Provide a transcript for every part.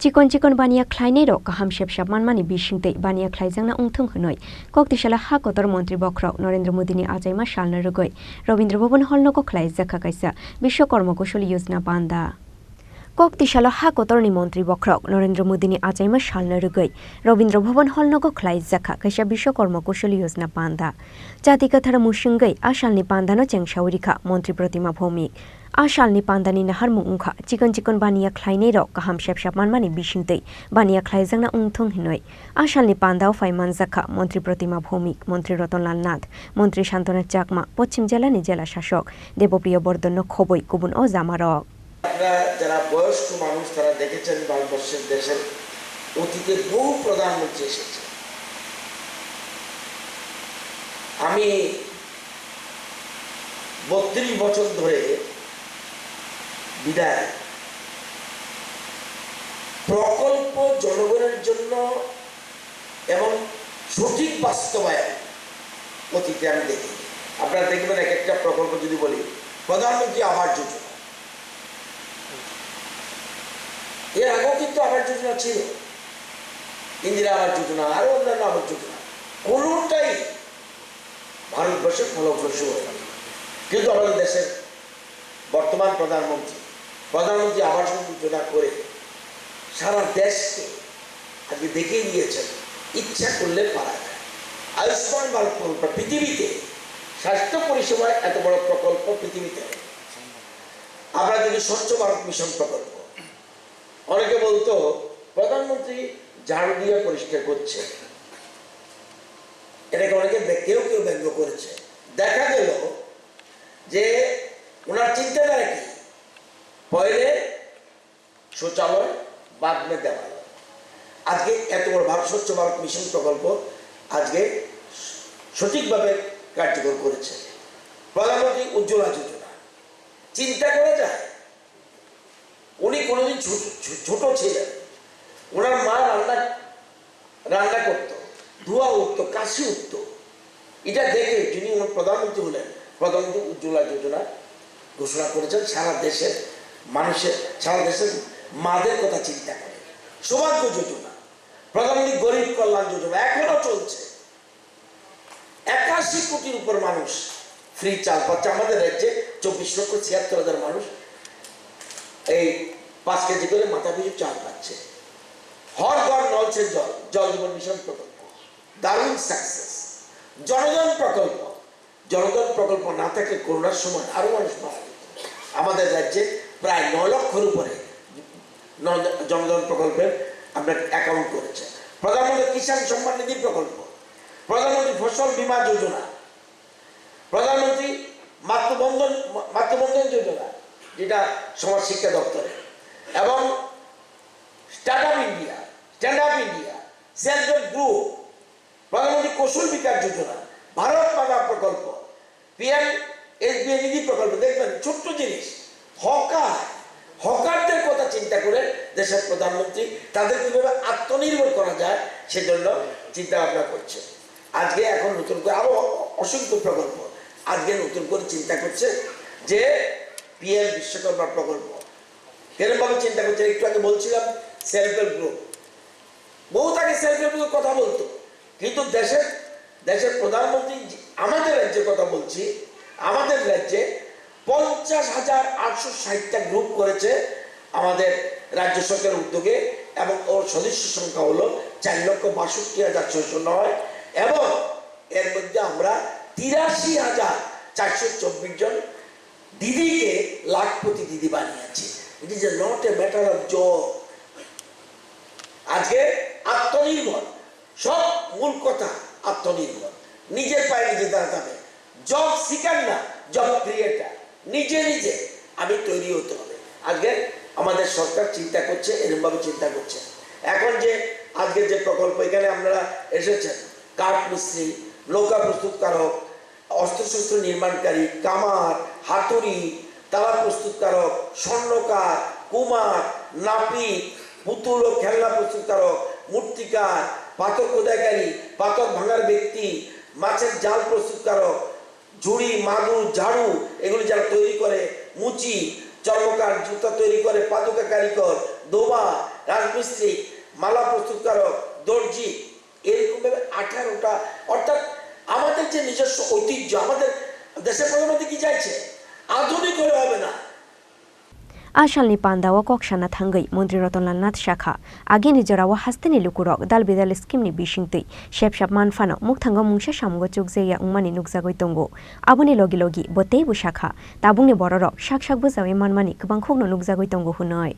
Chicken chicken बानिया ख्लाइनै रक गाहाम सेबसाब मानमानि बिसिंतै बानिया ख्लाइजांना उंथों होनै कक्तिशाला हा कतर मन्त्री बख्राव नरेन्द्र मोदीनि आजाइमा सालनो रुगै रवीन्द्र भवन हलनको ख्लाइ जाखा काइसा विश्वकर्मा कौशल योजना बान्दा कक्तिशाला हा कतरनि मन्त्री बख्राव नरेन्द्र मोदीनि आजाइमा सालनो रुगै रवीन्द्र भवन हलनको ख्लाइ जाखा काइसा विश्वकर्मा कौशल योजना बान्दा जाति कथार मुसिंगै आसालनि पान्दानो चेंसावरिखा मन्त्री प्रतिमा भौमिक आसालनि पान्दानि नाहार मुंखा चिकन चिकन बानिया ख्लाइनै रक गाहाम सेबसाब मानमानि बिसिंतै बानिया ख्लाइजांना उंथों हिनै आसालनि पान्दाव फाइमान जाखा मन्त्री प्रतिमा भौमिक मन्त्री रतनलाल नाथ मन्त्री शान्तना चाकमा पश्चिम जिल्लानि जেলা শাসক দেবপ্রিয় বর্দন্য খবই গুবুন ও জামারক যারা বয়স্ক মানুষ তারা দেখেছেন ভারতবর্ষের দেশের অতীতে বহু প্রধানমন্ত্রী এসেছে। আমি 32 বছর ধরে বিদায় প্রকল্প জনগণের জন্য এবং সঠিক বাস্তবায়ন অতীতে আমি দেখি। আপনারা দেখবেন এক একটা প্রকল্প যদি বলি প্রধানমন্ত্রী আবাস যোজনা, এর আগেও কিন্তু আবাস যোজনা ছিল, ইন্দিরা আবাস যোজনা আরো অন্যান্য আবাস যোজনা, কোনোটাই ভারতবর্ষের ফলপ্রসূ হয়নি। কিন্তু আমাদের দেশের বর্তমান প্রধানমন্ত্রী আবাস যোজনা করে সারা দেশকে আজকে দেখিয়ে দিয়েছেন ইচ্ছা করলে পারা যায়। আয়ুষ্মান ভারত প্রকল্প পৃথিবীতে স্বাস্থ্য পরিষেবার এত বড় প্রকল্প পৃথিবীতে। আমরা যদি স্বচ্ছ ভারত মিশন প্রকল্প, অনেকে বলতো প্রধানমন্ত্রী ঝাড়ু দিয়ে পরিষ্কার করছে, এটাকে অনেকে কেউ ব্যঙ্গ করেছে। দেখা গেল যে ওনার চিন্তাধারা কি, পয়লে শৌচালয় বাদ মে দেওয়াল। আজকে এত বড় স্বচ্ছ ভারত মিশন প্রকল্প আজকে সঠিকভাবে কার্যকর করেছে। প্রধানমন্ত্রী উজ্জ্বলা যোজনা, চিন্তা করা যায় উনি কোনোদিন ছোট ছিলেন, ওনার মা রান্না করত, ধোঁয়া উঠত, কাশি উঠত, এটা দেখে যিনি প্রধানমন্ত্রী হলেন প্রধানমন্ত্রী উজ্জ্বলা যোজনা ঘোষণা করেছেন। সারা দেশের মানুষের, সারা দেশের মাদের কথা চিন্তা করে। সৌভাগ্য যোজনা, প্রধানমন্ত্রী গরিব কল্যাণ যোজনা এখনো চলছে। 81 কোটির উপর মানুষ ফ্রি চাল পাচ্ছে। আমাদের রাজ্যে 24,76,000 মানুষ এই 5 কেজি করে মাথা পিছু চাল পাচ্ছে। হর ঘর নল সে জল, জল জীবন মিশন প্রকল্প দারুণ সাকসেস। জনধন প্রকল্প না থাকলে করোনার সময় আরো মানুষ মারা যেত। আমাদের রাজ্যে প্রায় 9 লক্ষের উপরে জনধন প্রকল্পের আমরা অ্যাকাউন্ট করেছে। প্রধানমন্ত্রী কিষাণ সম্মান নিধি প্রকল্প, প্রধানমন্ত্রী ফসল বীমা যোজনা, প্রধানমন্ত্রী মাতৃবন্ধন যোজনা যেটা সমাজ শিক্ষা দপ্তরে, এবং start up India, self help group, প্রধানমন্ত্রী কৌশল বিকাশ যোজনা, ভারত মাতা প্রকল্প, পিএম-এস-বি-ওয়াই নিধি প্রকল্প। দেখবেন ছোট্ট জিনিস, হকারদের কথা চিন্তা করে দেশের প্রধানমন্ত্রী তাদের কিভাবে আত্মনির্ভর করা যায় সেজন্য চিন্তা ভাবনা করছে। আজকে এখন নতুন করে আরো অসংখ্য প্রকল্প আজকে নতুন করে চিন্তা করছে যে পিএম বিশ্বকর্মা প্রকল্প কেরম ভাবে চিন্তা করছে। একটু আগে বলছিলাম সেলফ হেল্প গ্রুপ, বহুত আগে সেলফ হেল্প গ্রুপ কথা বলতো, কিন্তু দেশের প্রধানমন্ত্রী আমাদের রাজ্যের কথা বলছি, আমাদের রাজ্যে 50,860টা গ্রুপ করেছে আমাদের রাজ্য সরকারের উদ্যোগে, এবং ওর সদস্য সংখ্যা হলো 4,62,609 এবং এর মধ্যে আমরা 83,424 জন দিদিকে লাখপতি দিদি বানিয়েছি। It is not a matter of job. আজকে আত্মনির্ভর, সব মূল কথা আত্মনির্ভর, নিজের পায়ে নিজে দাঁড়াতে হবে। জব সিকার না, জব ক্রিয়েটার। নিজে আমি তৈরি হতে হবে। আজকে আমাদের সরকার চিন্তা করছে, এরকমভাবে চিন্তা করছে। এখন যে আজকে যে প্রকল্প এখানে আপনারা এসেছেন, কাঠ মিস্ত্রি, নৌকা প্রস্তুতকারক, অস্ত্রশস্ত্র নির্মাণকারী, কামার, হাতুড়ি, তালা প্রস্তুতকারক, স্বর্ণকার, কুমার, নাপিত, পুতুল ও খেলনা প্রস্তুতকারক, মূর্তিকার, পাথর খোদাইকারী, পাথর ভাঙার ব্যক্তি, মাছের জাল প্রস্তুতকারক, ঝুড়ি, মাদুর, ঝাড়ু এগুলি যারা তৈরি করে, মুচি, চর্মকার, জুতা তৈরি করে, পাদুকা কারিগর, দোবা, রাজমিস্ত্রি, মালা প্রস্তুতকারক, দর্জি, এরকমভাবে 18টা। অর্থাৎ আমাদের যে নিজস্ব ঐতিহ্য, আমাদের দেশের প্রধানমন্ত্রী কি চাইছে? আধুনিক হলে হবে না। आशालनि पान्दावा कक्साना थांगै मन्त्री रतनलाल नाथ शाखा आगेनि जरावा हास्तेनि लुकुरक दाल बेदाल स्किमनि बिसिंतै शेपशाप मानफानो मुखथांगा मुंसे सामुगो चुकजेया उंमानि नुकजागै दंगो आबुनि लगे लगे बतेबो शाखा ताबुंनि बररक शाक शाक बोजाबै मानमानि गोबां खोगनो नुकजागै दंगो हुनय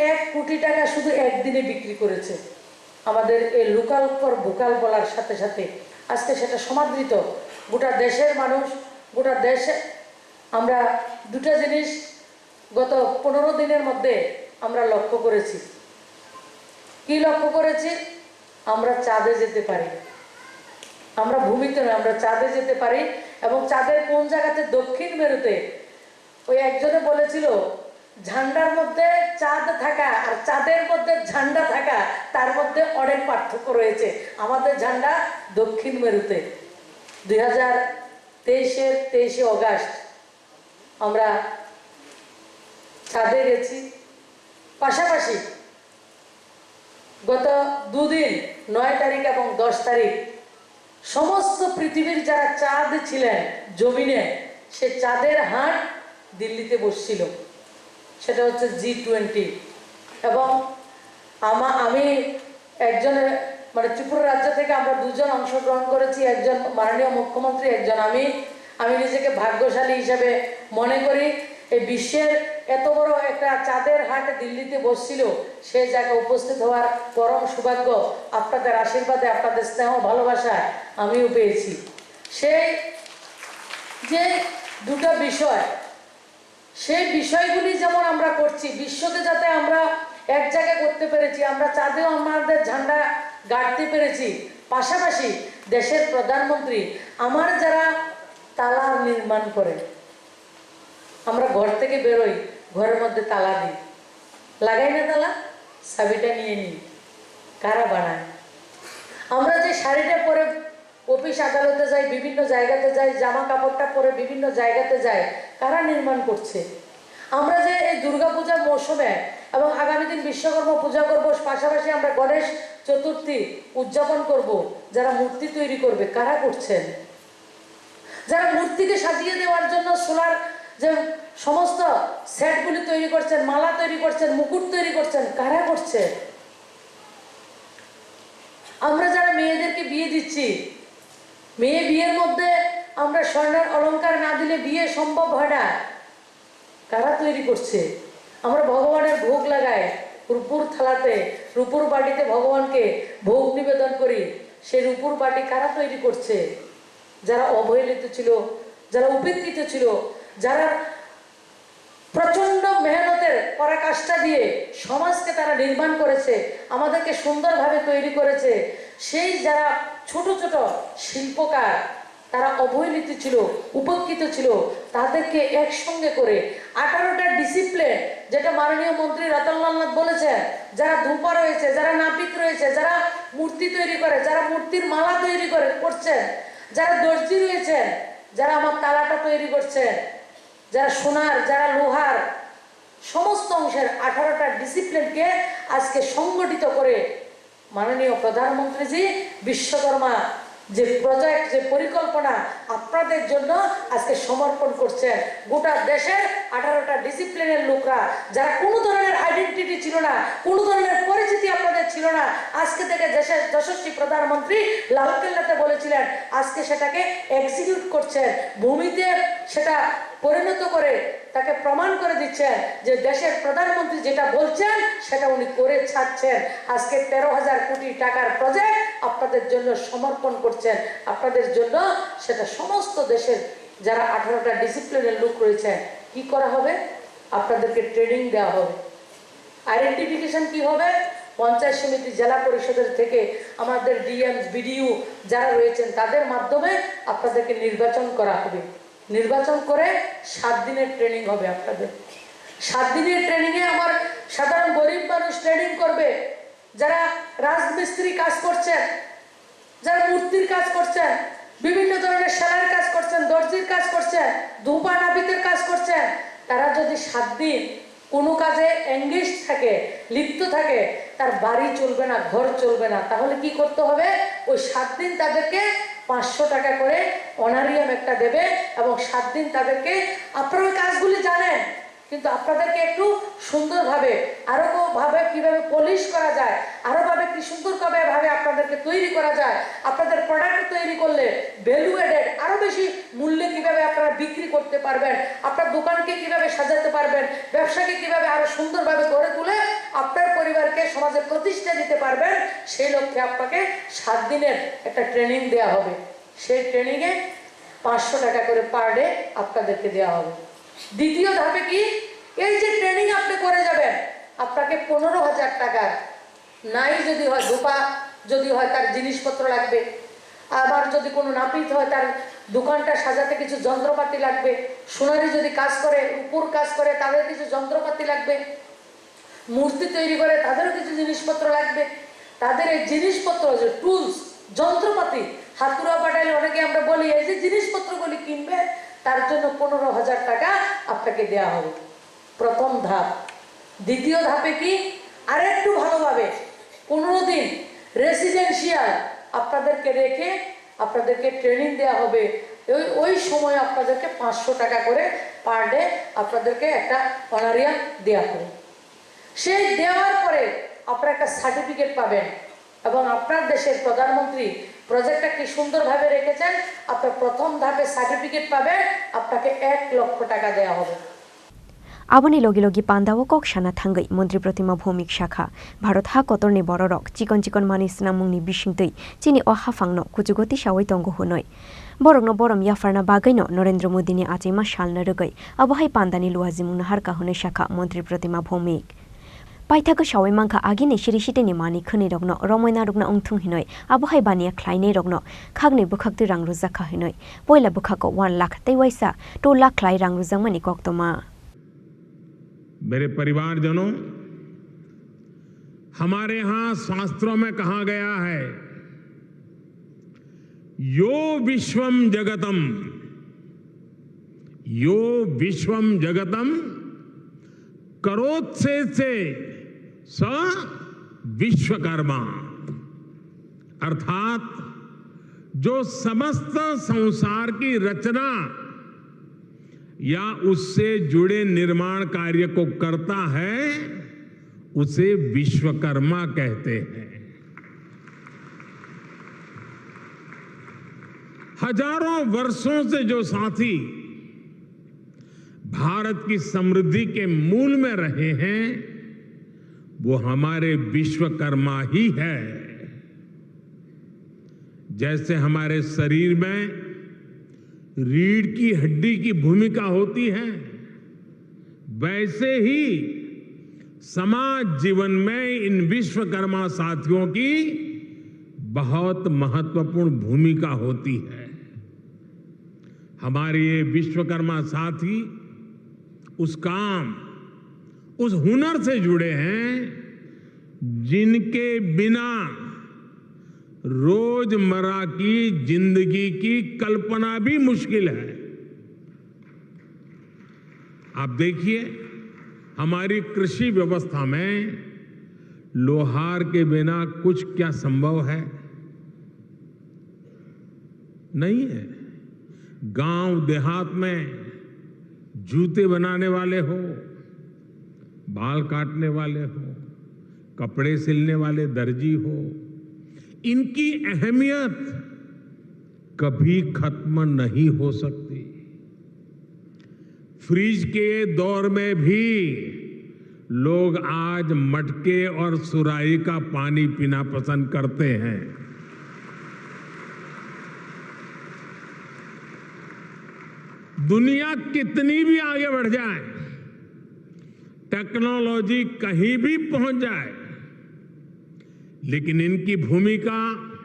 1 কোটি টাকা শুধু একদিনে বিক্রি করেছে। আমাদের এই লোকাল ফর ভোকাল বলার সাথে সাথে আজকে সেটা সমাদৃত গোটা দেশের মানুষ, গোটা দেশে। আমরা দুটো জিনিস গত 15 দিনের মধ্যে আমরা লক্ষ্য করেছি। কি লক্ষ্য করেছি? আমরা চাঁদে যেতে পারি, আমরা ভূমিতে নয়, আমরা চাঁদে যেতে পারি। এবং চাঁদের কোন জায়গাতে? দক্ষিণ মেরুতে। ওই একজনে বলেছিল ঝান্ডার মধ্যে চাঁদ থাকা আর চাঁদের মধ্যে ঝান্ডা থাকা, তার মধ্যে অনেক পার্থক্য রয়েছে। আমাদের ঝান্ডা দক্ষিণ মেরুতে। 2023-এর 23শে অগাস্ট আমরা চাঁদে গেছি। পাশাপাশি গত দুদিন 9 তারিখ এবং 10 তারিখ সমস্ত পৃথিবীর যারা চাঁদ ছিলেন জমিনে, সে চাঁদের হাট দিল্লিতে বসছিল। সেটা হচ্ছে G20। এবং আমি একজন, মানে ত্রিপুরা রাজ্য থেকে আমরা দুজন অংশগ্রহণ করেছি, একজন মাননীয় মুখ্যমন্ত্রী, একজন আমি নিজেকে ভাগ্যশালী হিসেবে মনে করি। এই বিশ্বের এত বড় একটা চাঁদের হাট দিল্লিতে বসছিল, সেই জায়গায় উপস্থিত হওয়ার পরম সৌভাগ্য আপনাদের আশীর্বাদে, আপনাদের স্নেহ ভালোবাসায় আমিও পেয়েছি। সেই যে দুটো বিষয়, সেই বিষয়গুলি যেমন আমরা করছি, বিশ্বকে যাতে আমরা এক জায়গায় করতে পেরেছি, আমরা চাঁদেও আমাদের ঝান্ডা গাড়তে পেরেছি। পাশাপাশি দেশের প্রধানমন্ত্রী আমার যারা তালা নির্মাণ করে, আমরা ঘর থেকে বেরোই, ঘরের মধ্যে তালা দিই, লাগাই না তালা, চাবিটা নিয়ে নিই, কারা বানায়? আমরা যে শাড়িটা পরে অফিস আদালতে যাই, বিভিন্ন জায়গাতে যাই, জামা কাপড়টা পরে বিভিন্ন জায়গাতে যাই, কারা নির্মাণ করছে? আমরা যে এই দুর্গাপূজার মৌসুমে এবং আগামী দিন বিশ্বকর্মা পূজা করব, পাশাপাশি আমরা গণেশ চতুর্থী উদযাপন করব, যারা মূর্তি তৈরি করবে কারা করছেন? যারা মূর্তিকে সাজিয়ে দেওয়ার জন্য সোলার যে সমস্ত সেটগুলি তৈরি করছেন, মালা তৈরি করছেন, মুকুট তৈরি করছেন, কারা করছে? আমরা যারা মেয়েদেরকে বিয়ে দিচ্ছি, মেয়ে বিয়ের মধ্যে আমরা স্বর্ণের অলংকার না দিলে বিয়ে সম্ভব হয় না, কারা তৈরি করছে? আমরা ভগবানের ভোগ লাগাই রূপুর থালাতে, রূপুর বাটিতে ভগবানকে ভোগ নিবেদন করি, সেই রূপুর বাটি কারা তৈরি করছে? যারা অবহেলিত ছিল, যারা উপেক্ষিত ছিল, যারা প্রচন্ড মেহনতের পরাকাষ্ঠা দিয়ে সমাজকে তারা নির্মাণ করেছে, আমাদেরকে সুন্দরভাবে তৈরি করেছে, সেই যারা ছোট ছোট শিল্পকার, তারা অবহেলিত ছিল, উপেক্ষিত ছিল, তাদেরকে একসঙ্গে করে 18টা ডিসিপ্লিন, যেটা মাননীয় মন্ত্রী রতনলাল নাথ বলেছেন, যারা ধূপা রয়েছে, যারা নাপিত রয়েছে, যারা মূর্তি তৈরি করে, যারা মূর্তির মালা তৈরি করছেন, যারা দর্জি রয়েছেন, যারা আমার তালাটা তৈরি করছেন, যারা সোনার, যারা লোহার, সমস্ত অংশের 18টা ডিসিপ্লিনকে আজকে সংগঠিত করে মাননীয় প্রধানমন্ত্রীজি বিশ্বকর্মা যে প্রজেক্ট, যে পরিকল্পনা আপনাদের জন্য আজকে সমর্পণ করছেন। গোটা দেশের 18টা ডিসিপ্লিনের লোকরা, যারা কোনো ধরনের আইডেন্টিটি ছিল না, কোনো ধরনের পরিচিতি আপনাদের ছিল না, আজকে থেকে দেশের যশস্বী প্রধানমন্ত্রী লালকেল্লাতে বলেছিলেন, আজকে সেটাকে এক্সিকিউট করছেন, ভূমিতে সেটা পরিণত করে তাকে প্রমাণ করে দিচ্ছেন যে দেশের প্রধানমন্ত্রী যেটা বলছেন সেটা উনি করে ছাড়ছেন। আজকে 13,000 কোটি টাকার প্রজেক্ট আপনাদের জন্য সমর্পণ করছেন। আপনাদের জন্য সেটা সমস্ত দেশের যারা 18টা ডিসিপ্লিনের লোক রয়েছে, কি করা হবে? আপনাদেরকে ট্রেনিং দেওয়া হবে। আইডেন্টিফিকেশন কি হবে? পঞ্চায়েত সমিতি, জেলা পরিষদের থেকে আমাদের ডিএম, বিডিইউ যারা রয়েছেন, তাদের মাধ্যমে আপনাদেরকে নির্বাচন করা হবে। নির্বাচন করে 7 দিনের ট্রেনিং হবে আপনাদের। 7 দিনের ট্রেনিংয়ে আমার সাধারণ গরিব মানুষ ট্রেনিং করবে, যারা রাজমিস্ত্রি কাজ করছেন, যারা মূর্তির কাজ করছেন, বিভিন্ন ধরনের সেলাইয়ের কাজ করছেন, দর্জির কাজ করছেন, ধূপা নাপিতের কাজ করছেন, তারা যদি 7 দিন কোনো কাজে এঙ্গেজ থাকে, লিপ্ত থাকে, তার বাড়ি চলবে না, ঘর চলবে না। তাহলে কি করতে হবে? ওই 7 দিন তাদেরকে 500 টাকা করে অনারিয়াম একটা দেবে এবং 7 দিন তাদেরকে, আপনারা ওই কাজগুলি জানেন, কিন্তু আপনাদেরকে একটু সুন্দরভাবে আরো ভাবে কিভাবে পলিশ করা যায়, আরো ভাবে কি সুন্দর ভাবে আপনাদেরকে তৈরি করা যায়, আপনাদের প্রোডাক্ট তৈরি করলে ভ্যালু এডেড আরো বেশি মূল্যে কিভাবে আপনারা বিক্রি করতে পারবেন, আপনার দোকানকে কিভাবে সাজাতে পারবেন, ব্যবসাকে কিভাবে আরো সুন্দরভাবে গড়ে তুলে আপনার পরিবারকে সমাজে প্রতিষ্ঠা দিতে পারবেন, সেই লক্ষ্যে আপনাকে 7 দিনের একটা ট্রেনিং দেওয়া হবে। সেই ট্রেনিংয়ে 500 টাকা করে পার ডে আপনাদেরকে দেওয়া হবে। দ্বিতীয় ধাপে কি, এই যে ট্রেনিং আপনি করে যাবেন, আপনাকে 15,000 টাকা নাই যদি হয়, ধোপা যদি হয় তার জিনিসপত্র লাগবে, আবার যদি কোনো নাপিত হয় তার দোকানটা সাজাতে কিছু যন্ত্রপাতি লাগবে, সোনারি যদি কাজ করে, উপর কাজ করে তাদের কিছু যন্ত্রপাতি লাগবে, মূর্তি তৈরি করে তাদেরও কিছু জিনিসপত্র লাগবে। তাদের এই জিনিসপত্র যে টুলস, যন্ত্রপাতি, হাতুড়া পাটাইলে অনেকে আমরা বলি এই যে জিনিসপত্রগুলি কিনবে, তার জন্য 15,000 টাকা আপনাকে দেওয়া হবে, প্রথম ধাপ। দ্বিতীয় ধাপে কি, আরেকটু ভালোভাবে 15 দিন রেসিডেন্সিয়াল আপনাদেরকে রেখে আপনাদেরকে ট্রেনিং দেওয়া হবে। ওই সময় আপনাদেরকে 500 টাকা করে পার ডে আপনাদেরকে একটা অনারিয়াম দেওয়া হবে। সেই দেওয়ার পরে আপনারা একটা সার্টিফিকেট পাবেন এবং আপনার দেশের প্রধানমন্ত্রী প্রজেক্টটা কি সুন্দরভাবে রেখেছেন, আপনার প্রথম ধাপে সার্টিফিকেট পাবেন, আপনাকে 1 লক্ষ টাকা দেওয়া হবে। आबोनि लगे लगे पान्दाओ कक्साना थांगै मन्त्री प्रतिमा भौमिक शाखा भारत हा कतरनि बररक चिकन चिकन मानि स्नामुंनि बिसिंतै चिनि अ हाफांनो कुजुगति सावै तंगो हुनै बरकनो बरम याफारना बागैनो नरेन्द्र मोदीनि आचैमा सालनो रगै अबहाय पान्दानि लुवाजिमुंनो हारका हुनै शाखा मन्त्री प्रतिमा भौमिक पाइथाको सावै मांखा आगिनि सिरिसिटेनि मानि खनि रगनो रमयना रगना अंथुं हिनै आबहाय बानिया ख्लाइनै रगनो खागनै बुखाक्ति रां रुजाखा हिनै पहिला बुखाको 1 लाख तैवाइसा 2 लाख ख्लाइ रां रुजांमानि कक्तमा। मेरे परिवारजनों, हमारे यहां शास्त्रों में कहा गया है, यो विश्वम जगतम करोत्से से स विश्वकर्मा, अर्थात जो समस्त संसार की रचना या उससे जुड़े निर्माण कार्य को करता है उसे विश्वकर्मा कहते हैं। हजारों वर्षों से जो साथी भारत की समृद्धि के मूल में रहे हैं वो हमारे विश्वकर्मा ही है। जैसे हमारे शरीर में रीढ़ की हड्डी की भूमिका होती है, वैसे ही समाज जीवन में इन विश्वकर्मा साथियों की बहुत महत्वपूर्ण भूमिका होती है। हमारे ये विश्वकर्मा साथी उस काम, उस हुनर से जुड़े हैं जिनके बिना रोजमर्रा की जिंदगी की कल्पना भी मुश्किल है। आप देखिए, हमारी कृषि व्यवस्था में लोहार के बिना कुछ क्या संभव है? नहीं है। गांव देहात में जूते बनाने वाले हो, बाल काटने वाले हो, कपड़े सिलने वाले दर्जी हो, इनकी अहमियत कभी खत्म नहीं हो सकती। फ्रिज के दौर में भी लोग आज मटके और सुराही का पानी पीना पसंद करते हैं। दुनिया कितनी भी आगे बढ़ जाए, टेक्नोलॉजी कहीं भी पहुंच जाए, लेकिन इनकी भूमिका,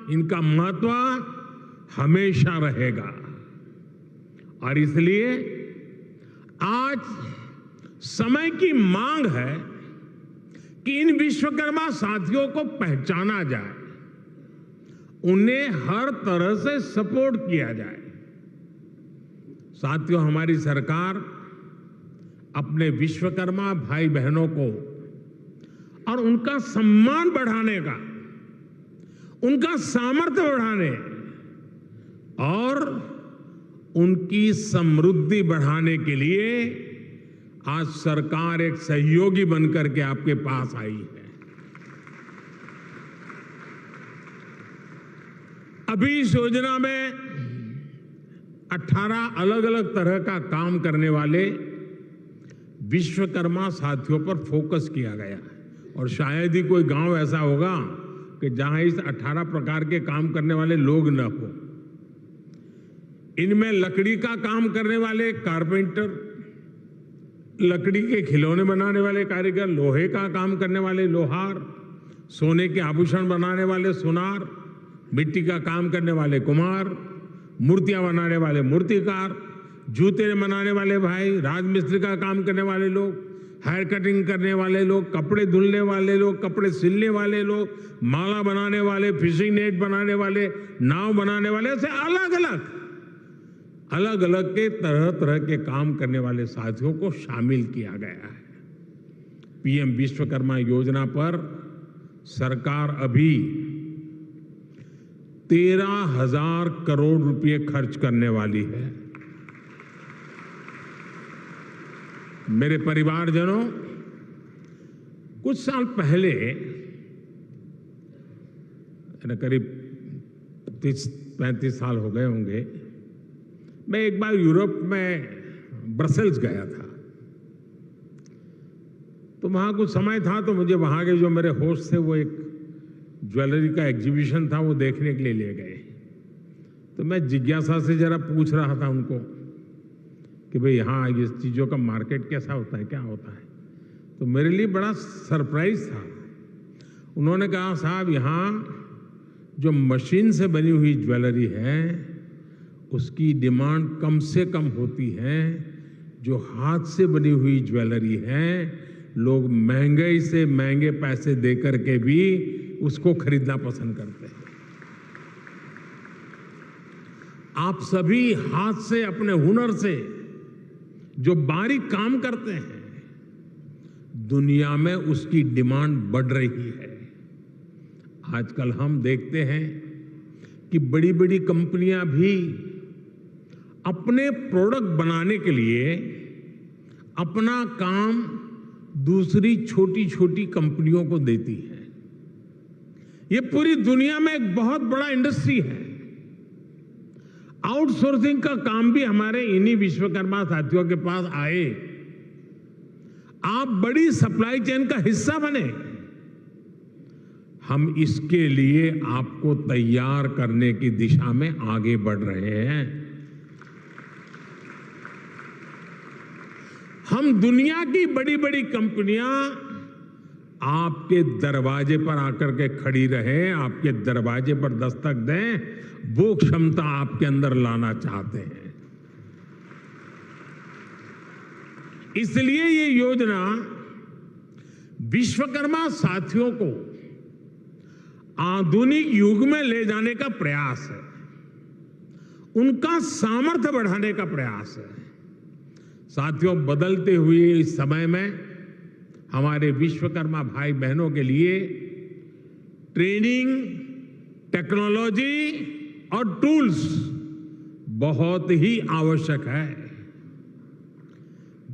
इनका महत्व हमेशा रहेगा। और इसलिए आज समय की मांग है कि इन विश्वकर्मा साथियों को पहचाना जाए, उन्हें हर तरह से सपोर्ट किया जाए। साथियों, हमारी सरकार अपने विश्वकर्मा भाई बहनों को और उनका सम्मान बढ़ाने का, उनका सामर्थ्य बढ़ाने और उनकी समृद्धि बढ़ाने के लिए आज सरकार एक सहयोगी बनकर के आपके पास आई है। अभी इस योजना में 18 अलग अलग तरह का काम करने वाले विश्वकर्मा साथियों पर फोकस किया गया है। और शायद ही कोई गांव ऐसा होगा कि जहां इस 18 प्रकार के काम करने वाले लोग न हो। इनमें लकड़ी का काम करने वाले कारपेंटर, लकड़ी के खिलौने बनाने वाले कारीगर, लोहे का काम करने वाले लोहार, सोने के आभूषण बनाने वाले सुनार, मिट्टी का काम करने वाले कुम्हार, मूर्तियां बनाने वाले मूर्तिकार, जूते बनाने वाले भाई, राजमिस्त्री का काम करने वाले लोग, हेयर कटिंग करने वाले लोग, कपड़े धुलने वाले लोग, कपड़े सिलने वाले लोग, माला बनाने वाले, फिशिंग नेट बनाने वाले, नाव बनाने वाले, ऐसे अलग अलग के तरह तरह के काम करने वाले साथियों को शामिल किया गया है। पीएम विश्वकर्मा योजना पर सरकार अभी 13,000 करोड़ रुपए खर्च करने वाली है। मेरे परिवारजनों, कुछ साल पहले, करीब 30-35 साल हो गए होंगे, मैं एक बार यूरोप में ब्रसेल्स गया था। तो वहां कुछ समय था, तो मुझे वहां के जो मेरे होस्ट थे वो एक ज्वेलरी का एग्जीबिशन था, वो देखने के लिए ले गए। तो मैं जिज्ञासा से जरा पूछ रहा था उनको कि भाई यहाँ ये चीज़ों का मार्केट कैसा होता है, क्या होता है। तो मेरे लिए बड़ा सरप्राइज था। उन्होंने कहा, साहब यहाँ जो मशीन से बनी हुई ज्वेलरी है उसकी डिमांड कम से कम होती है, जो हाथ से बनी हुई ज्वेलरी है लोग महंगे से महंगे पैसे दे करके भी उसको खरीदना पसंद करते हैं। आप सभी हाथ से, अपने हुनर से जो बारीक काम करते हैं, दुनिया में उसकी डिमांड बढ़ रही है। आजकल हम देखते हैं कि बड़ी बड़ी कंपनियां भी अपने प्रोडक्ट बनाने के लिए अपना काम दूसरी छोटी छोटी कंपनियों को देती है। ये पूरी दुनिया में एक बहुत बड़ा इंडस्ट्री है। आउटसोर्सिंग का काम भी हमारे इन्हीं विश्वकर्मा साथियों के पास आए। आप बड़ी सप्लाई चेन का हिस्सा बने। हम इसके लिए आपको तैयार करने की दिशा में आगे बढ़ रहे हैं। हम दुनिया की बड़ी बड़ी कंपनियां आपके दरवाजे पर आकर के खड़ी रहे, आपके दरवाजे पर दस्तक दें, वो क्षमता आपके अंदर लाना चाहते हैं। इसलिए ये योजना विश्वकर्मा साथियों को आधुनिक युग में ले जाने का प्रयास है, उनका सामर्थ्य बढ़ाने का प्रयास है। साथियों, बदलते हुए इस समय में हमारे विश्वकर्मा भाई बहनों के लिए ट्रेनिंग, टेक्नोलॉजी और टूल्स बहुत ही आवश्यक है।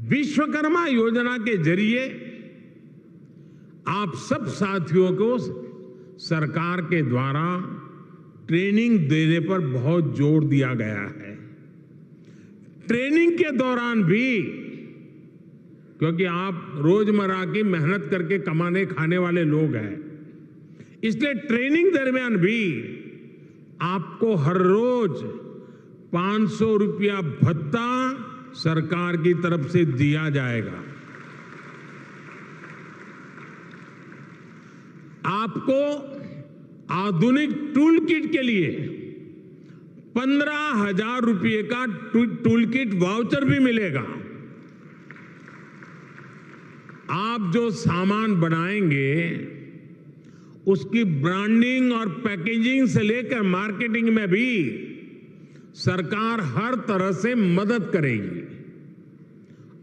विश्वकर्मा योजना के जरिए आप सब साथियों को सरकार के द्वारा ट्रेनिंग देने पर बहुत जोर दिया गया है। ट्रेनिंग के दौरान भी, क्योंकि आप रोजमर्रा की मेहनत करके कमाने खाने वाले लोग हैं, इसलिए ट्रेनिंग दरमियान भी आपको हर रोज 500 रुपया भत्ता सरकार की तरफ से दिया जाएगा। आपको आधुनिक टूल किट के लिए 15,000 रुपये का टूल किट वाउचर भी मिलेगा। आप जो सामान बनाएंगे उसकी ब्रांडिंग और पैकेजिंग से लेकर मार्केटिंग में भी सरकार हर तरह से मदद करेगी।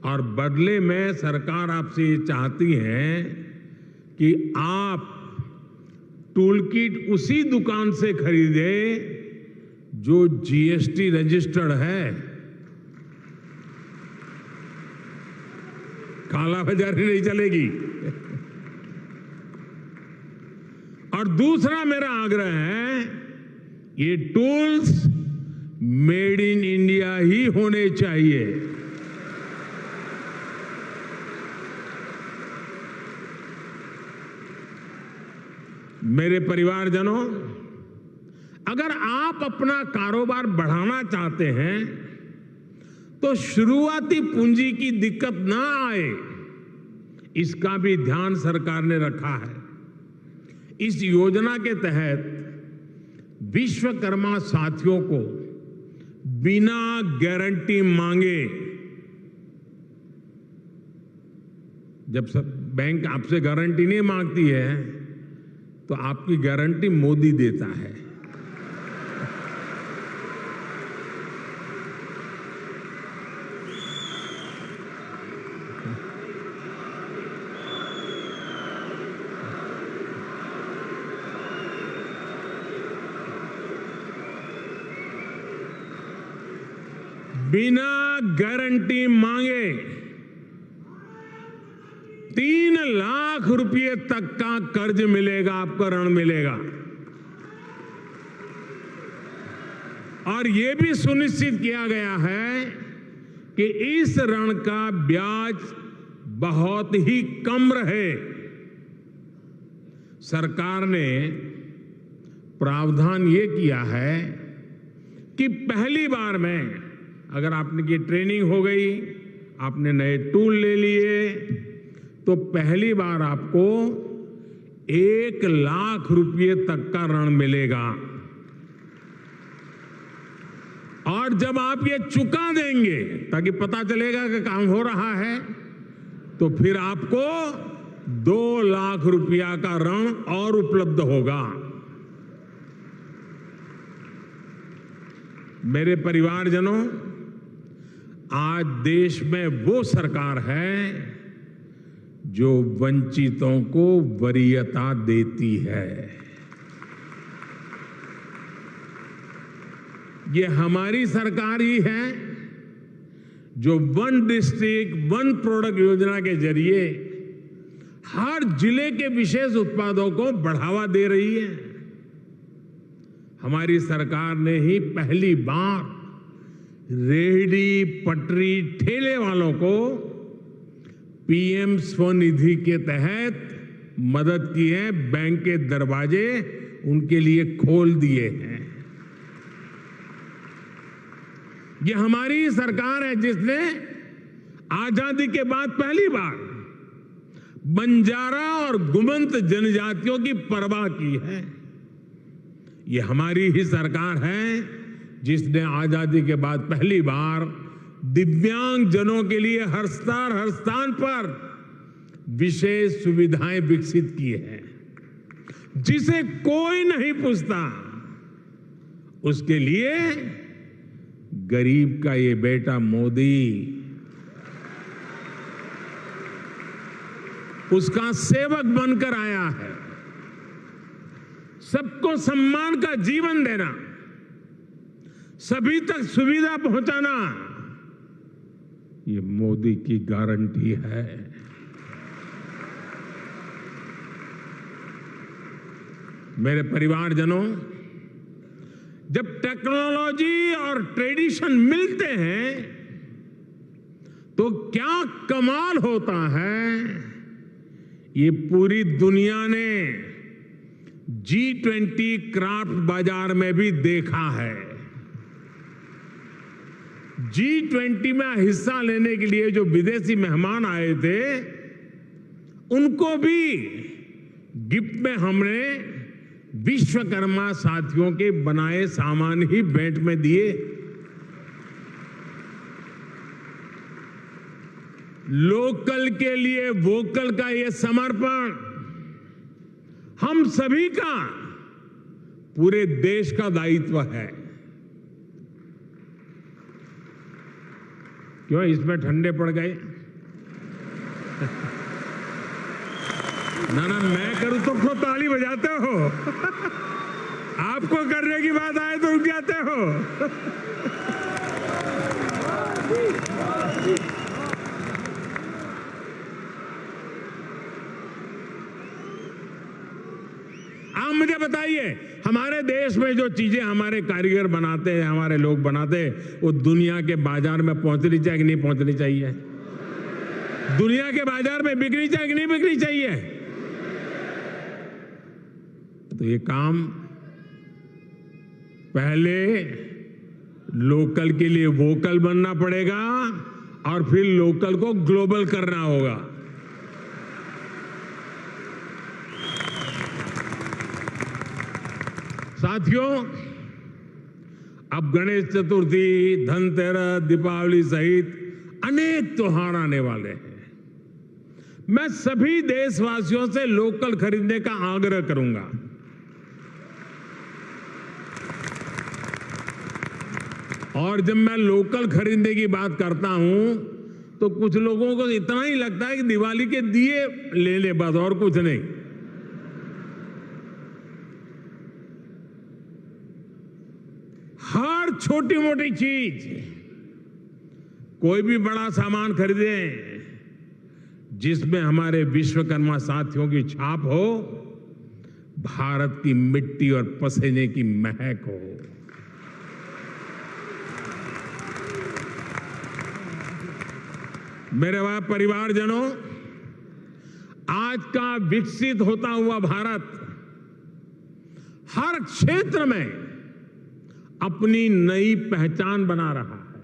और बदले में सरकार आपसे ये चाहती है कि आप टूल किट उसी दुकान से खरीदे जो जीएसटी रजिस्टर्ड है। काला बाजारी नहीं चलेगी। और दूसरा मेरा आग्रह है, ये टूल्स मेड इन इंडिया ही होने चाहिए। मेरे परिवारजनों, अगर आप अपना कारोबार बढ़ाना चाहते हैं तो शुरुआती पूंजी की दिक्कत ना आए, इसका भी ध्यान सरकार ने रखा है। इस योजना के तहत विश्वकर्मा साथियों को बिना गारंटी मांगे, जब सब बैंक आपसे गारंटी नहीं मांगती है तो आपकी गारंटी मोदी देता है। बिना गारंटी मांगे 3 लाख रुपए तक का कर्ज मिलेगा, आपको ऋण मिलेगा। और यह भी सुनिश्चित किया गया है कि इस ऋण का ब्याज बहुत ही कम रहे। सरकार ने प्रावधान ये किया है कि पहली बार में अगर आपने की ट्रेनिंग हो गई, आपने नए टूल ले लिए, तो पहली बार आपको 1 लाख रुपए तक का ऋण मिलेगा। और जब आप ये चुका देंगे ताकि पता चलेगा कि काम हो रहा है, तो फिर आपको 2 लाख रुपया का ऋण और उपलब्ध होगा। मेरे परिवारजनों, आज देश में वो सरकार है जो वंचितों को वरीयता देती है। ये हमारी सरकार ही है जो 1 डिस्ट्रिक्ट 1 प्रोडक्ट योजना के जरिए हर जिले के विशेष उत्पादों को बढ़ावा दे रही है। हमारी सरकार ने ही पहली बार रेहड़ी, पटरी, ठेले वालों को पीएम स्वनिधि के तहत मदद की है। बैंक के दरवाजे उनके लिए खोल दिए हैं। ये हमारी सरकार है जिसने आजादी के बाद पहली बार बंजारा और गुमंत जनजातियों की परवाह की है। ये हमारी ही सरकार है जिसने आजादी के बाद पहली बार दिव्यांग जनों के लिए हर स्थान पर विशेष सुविधाएं विकसित की है। जिसे कोई नहीं पूछता, उसके लिए गरीब का ये बेटा मोदी उसका सेवक बनकर आया है। सबको सम्मान का जीवन देना, सभी तक सुविधा पहुंचाना, ये मोदी की गारंटी है। मेरे परिवारजनों, जब टेक्नोलॉजी और ट्रेडिशन मिलते हैं तो क्या कमाल होता है, ये पूरी दुनिया ने G20 क्राफ्ट बाजार में भी देखा है। G20 में हिस्सा लेने के लिए जो विदेशी मेहमान आए थे, उनको भी गिफ्ट में हमने विश्वकर्मा साथियों के बनाए सामान ही भेंट में दिए। लोकल के लिए वोकल का ये समर्पण हम सभी का, पूरे देश का दायित्व है। क्यों इसमें ठंडे पड़ गए? ना ना, मैं करूं तो क्यों ताली बजाते हो? आपको करने की बात आए तो रुक जाते हो। आप मुझे बताइए, हमारे देश में जो चीजें हमारे कारीगर बनाते हैं, हमारे लोग बनाते हैं, वो दुनिया के बाजार में पहुंचनी चाहिए कि नहीं पहुंचनी चाहिए? दुनिया के बाजार में बिकनी चाहिए कि नहीं बिकनी चाहिए? तो ये काम पहले लोकल के लिए वोकल बनना पड़ेगा और फिर लोकल को ग्लोबल करना होगा। साथियों, अब गणेश चतुर्थी, धनतेरस, दीपावली सहित अनेक त्योहार आने वाले हैं। मैं सभी देशवासियों से लोकल खरीदने का आग्रह करूंगा। और जब मैं लोकल खरीदने की बात करता हूं तो कुछ लोगों को इतना ही लगता है कि दिवाली के दिए ले ले बस, और कुछ नहीं। हर छोटी मोटी चीज, कोई भी बड़ा सामान खरीदे जिसमें हमारे विश्वकर्मा साथियों की छाप हो, भारत की मिट्टी और पसीने की महक हो। मेरे परिवारजनों, आज का विकसित होता हुआ भारत हर क्षेत्र में अपनी नई पहचान बना रहा है।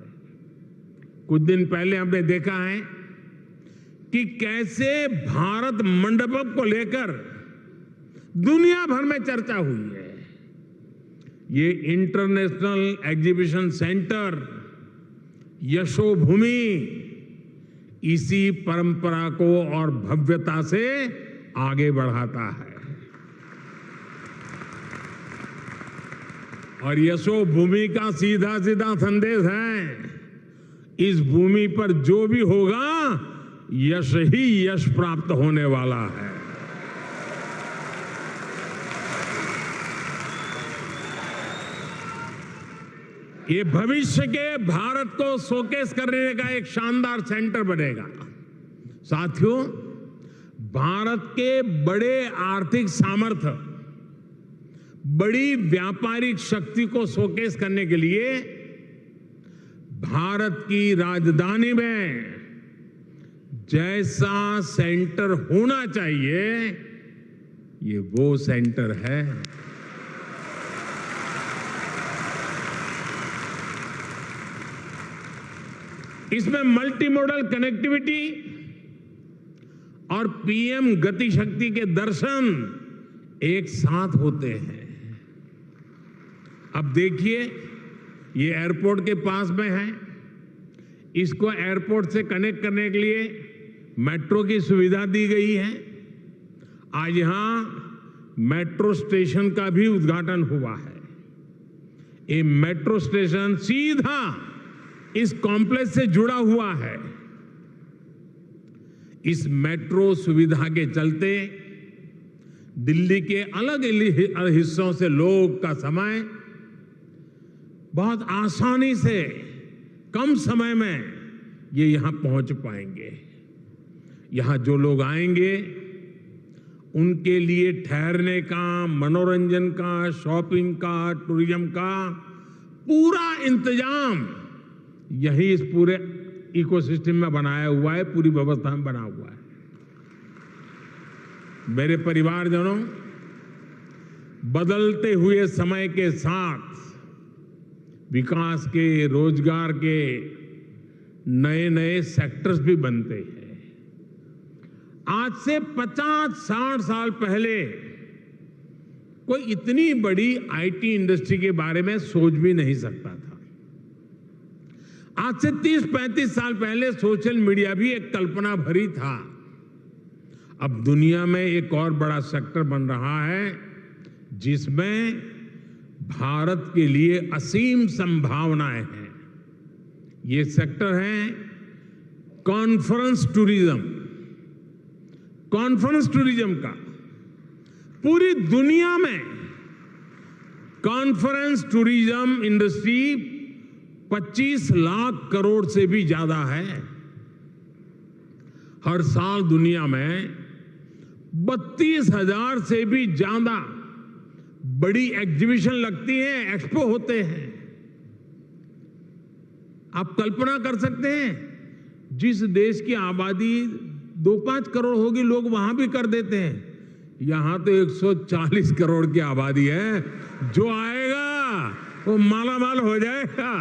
कुछ दिन पहले हमने देखा है कि कैसे भारत मंडपम को लेकर दुनिया भर में चर्चा हुई है। ये इंटरनेशनल एग्जीबिशन सेंटर यशोभूमि इसी परंपरा को और भव्यता से आगे बढ़ाता है। और यशोभूमि का सीधा सीधा संदेश है, इस भूमि पर जो भी होगा यश ही यश प्राप्त होने वाला है। ये भविष्य के भारत को शोकेस करने का एक शानदार सेंटर बनेगा। साथियों, भारत के बड़े आर्थिक सामर्थ्य, बड़ी व्यापारिक शक्ति को शोकेस करने के लिए भारत की राजधानी में जैसा सेंटर होना चाहिए, ये वो सेंटर है। इसमें मल्टी मॉडल कनेक्टिविटी और पीएम गति शक्ति के दर्शन एक साथ होते हैं। अब देखिए, ये एयरपोर्ट के पास में है, इसको एयरपोर्ट से कनेक्ट करने के लिए मेट्रो की सुविधा दी गई है। आज यहां मेट्रो स्टेशन का भी उद्घाटन हुआ है। ये मेट्रो स्टेशन सीधा इस कॉम्प्लेक्स से जुड़ा हुआ है। इस मेट्रो सुविधा के चलते दिल्ली के अलग अलग हिस्सों से लोग का समय बहुत आसानी से कम समय में ये यहां पहुंच पाएंगे। यहां जो लोग आएंगे उनके लिए ठहरने का, मनोरंजन का, शॉपिंग का, टूरिज्म का पूरा इंतजाम यही इस पूरे इकोसिस्टम में बनाया हुआ है, पूरी व्यवस्था में बना हुआ है। मेरे परिवारजनों, बदलते हुए समय के साथ विकास के, रोजगार के नए नए सेक्टर्स भी बनते हैं। आज से 50-60 साल पहले कोई इतनी बड़ी आईटी इंडस्ट्री के बारे में सोच भी नहीं सकता था। आज से 30-35 साल पहले सोशल मीडिया भी एक कल्पना भरी था। अब दुनिया में एक और बड़ा सेक्टर बन रहा है जिसमें भारत के लिए असीम संभावनाएं हैं। ये सेक्टर है कॉन्फ्रेंस टूरिज्म का पूरी दुनिया में conference tourism industry 25 lakh crore से भी ज्यादा है। हर साल दुनिया में 32,000 से भी ज्यादा बड़ी एग्जीबिशन लगती है, एक्सपो होते हैं। आप कल्पना कर सकते हैं, जिस देश की आबादी 2-5 करोड़ होगी, लोग वहां भी कर देते हैं। यहां तो 140 करोड़ की आबादी है। जो आएगा वो माला माल हो जाएगा।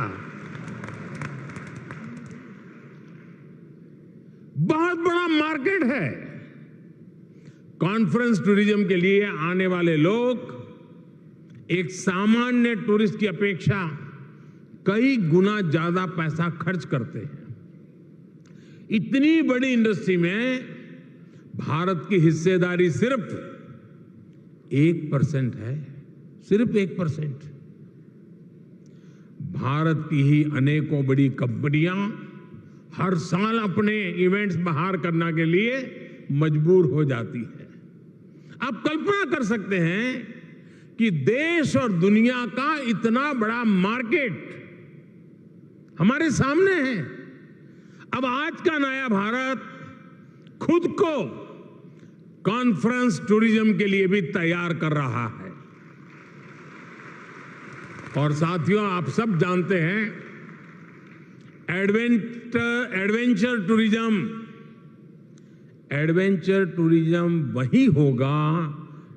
बहुत बड़ा मार्केट है। कॉन्फ्रेंस टूरिज्म के लिए आने वाले लोग एक सामान्य टूरिस्ट की अपेक्षा कई गुना ज्यादा पैसा खर्च करते हैं। इतनी बड़ी इंडस्ट्री में भारत की हिस्सेदारी सिर्फ 1% है, सिर्फ 1%। भारत की ही अनेकों बड़ी कंपनियां हर साल अपने इवेंट्स बाहर करने के लिए मजबूर हो जाती है। आप कल्पना कर सकते हैं कि देश और दुनिया का इतना बड़ा मार्केट हमारे सामने है। अब आज का नया भारत खुद को कॉन्फ्रेंस टूरिज्म के लिए भी तैयार कर रहा है। और साथियों, आप सब जानते हैं, एडवेंचर टूरिज्म वही होगा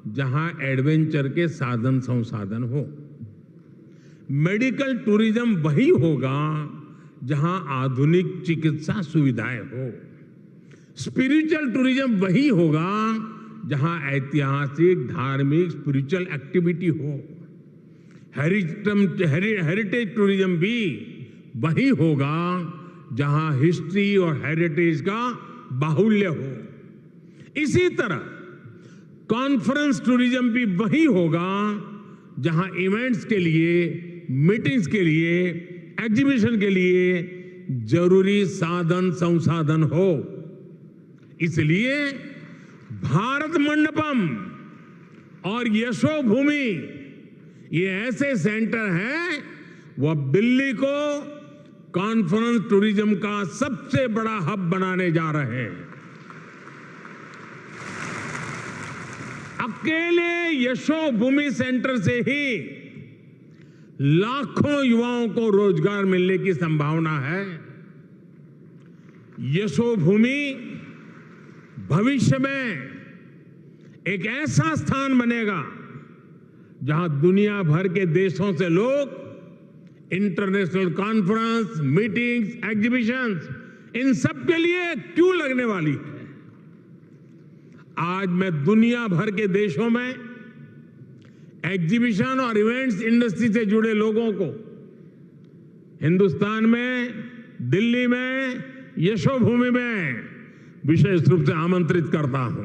जहां एडवेंचर के साधन संसाधन हो। मेडिकल टूरिज्म वही होगा जहां आधुनिक चिकित्सा सुविधाएं हो। स्पिरिचुअल टूरिज्म वही होगा जहां ऐतिहासिक, धार्मिक, स्पिरिचुअल एक्टिविटी हो। हेरिटेज टूरिज्म भी वही होगा जहां हिस्ट्री और हेरिटेज का बाहुल्य हो। इसी तरह कॉन्फ्रेंस टूरिज्म भी वही होगा जहां इवेंट्स के लिए, मीटिंग्स के लिए, एग्जीबिशन के लिए जरूरी साधन संसाधन हो। इसलिए भारत मंडपम और यशोभूमि ये ऐसे सेंटर हैं, वो अब दिल्ली को कॉन्फ्रेंस टूरिज्म का सबसे बड़ा हब बनाने जा रहे हैं। अकेले यशोभूमि सेंटर से ही लाखों युवाओं को रोजगार मिलने की संभावना है। यशोभूमि भविष्य में एक ऐसा स्थान बनेगा जहां दुनिया भर के देशों से लोग इंटरनेशनल कॉन्फ्रेंस, मीटिंग्स, एग्जीबिशंस, इन सब के लिए क्यों लगने वाली है। आज मैं दुनिया भर के देशों में एग्जीबिशन और इवेंट्स इंडस्ट्री से जुड़े लोगों को हिंदुस्तान में, दिल्ली में, यशोभूमि में विशेष रूप से आमंत्रित करता हूं।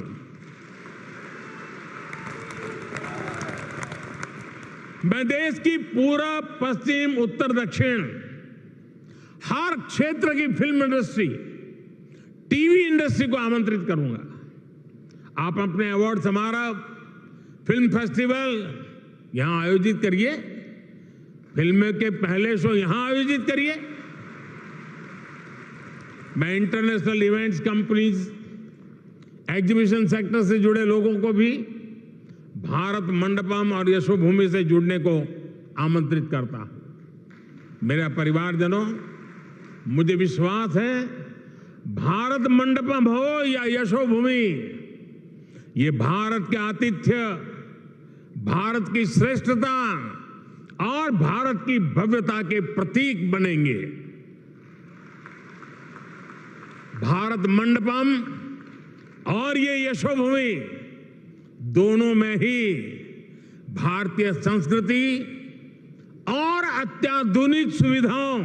मैं देश की पूरब, पश्चिम, उत्तर, दक्षिण हर क्षेत्र की फिल्म इंडस्ट्री, टीवी इंडस्ट्री को आमंत्रित करूंगा। आप अपने अवार्ड समारोह, फिल्म फेस्टिवल यहां आयोजित करिए, फिल्म के पहले शो यहां आयोजित करिए। मैं international events companies, exhibition sector से जुड़े लोगों को भी भारत मंडपम और यशोभूमि से जुड़ने को आमंत्रित करता हूं। मेरे परिवारजनों, मुझे विश्वास है, भारत मंडपम हो या यशोभूमि, ये भारत के आतिथ्य, भारत की श्रेष्ठता और भारत की भव्यता के प्रतीक बनेंगे। भारत मंडपम और ये यशोभूमि दोनों में ही भारतीय संस्कृति और अत्याधुनिक सुविधाओं,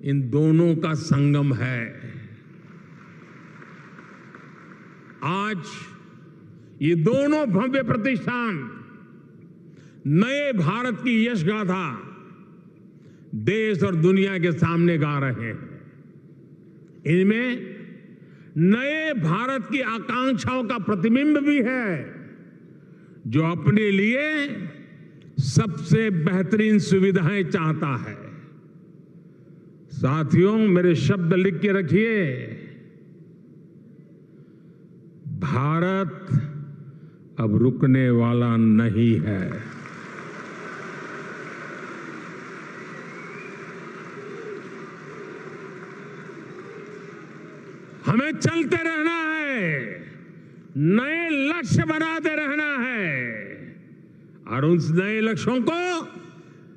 इन दोनों का संगम है। आज ये दोनों भव्य प्रतिष्ठान नए भारत की यश गाथा देश और दुनिया के सामने गा रहे हैं। इनमें नए भारत की आकांक्षाओं का प्रतिबिंब भी है, जो अपने लिए सबसे बेहतरीन सुविधाएं चाहता है। साथियों, मेरे शब्द लिख के रखिए। भारत अब रुकने वाला नहीं है। हमें चलते रहना है, नए लक्ष्य बनाते रहना है और उन नए लक्ष्यों को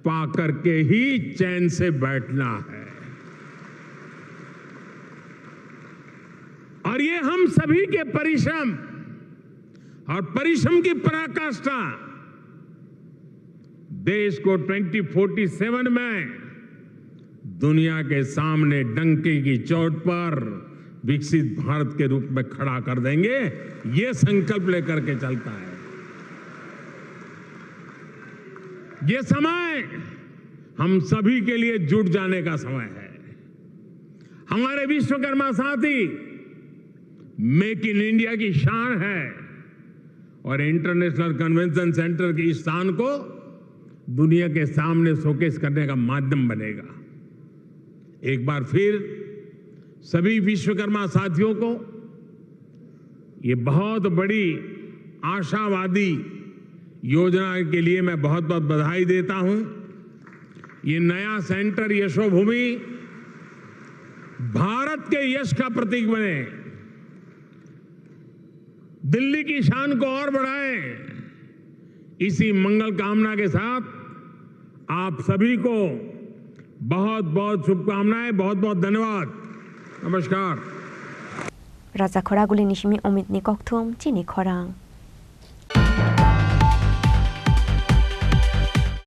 पाकर के ही चैन से बैठना है। और ये हम सभी के परिश्रम और परिश्रम की पराकाष्ठा देश को 2047 में दुनिया के सामने डंके की चोट पर विकसित भारत के रूप में खड़ा कर देंगे, ये संकल्प लेकर के चलता है। ये समय हम सभी के लिए जुट जाने का समय है। हमारे विश्वकर्मा साथी मेक इन इंडिया की शान है और इंटरनेशनल कन्वेंशन सेंटर की इस शान को दुनिया के सामने शोकेस करने का माध्यम बनेगा। एक बार फिर सभी विश्वकर्मा साथियों को ये बहुत बड़ी आशावादी योजना के लिए मैं बहुत बहुत बधाई देता हूं। ये नया सेंटर यशोभूमि भारत के यश का प्रतीक बने, दिल्ली की शान को और बढ़ाए। इसी मंगल कामना के साथ आप सभी को बहुत बहुत शुभकामनाएं, बहुत बहुत धन्यवाद। नमस्कार। राजा खरागुली निशिमी अमित निकथुम चिनी खरांग।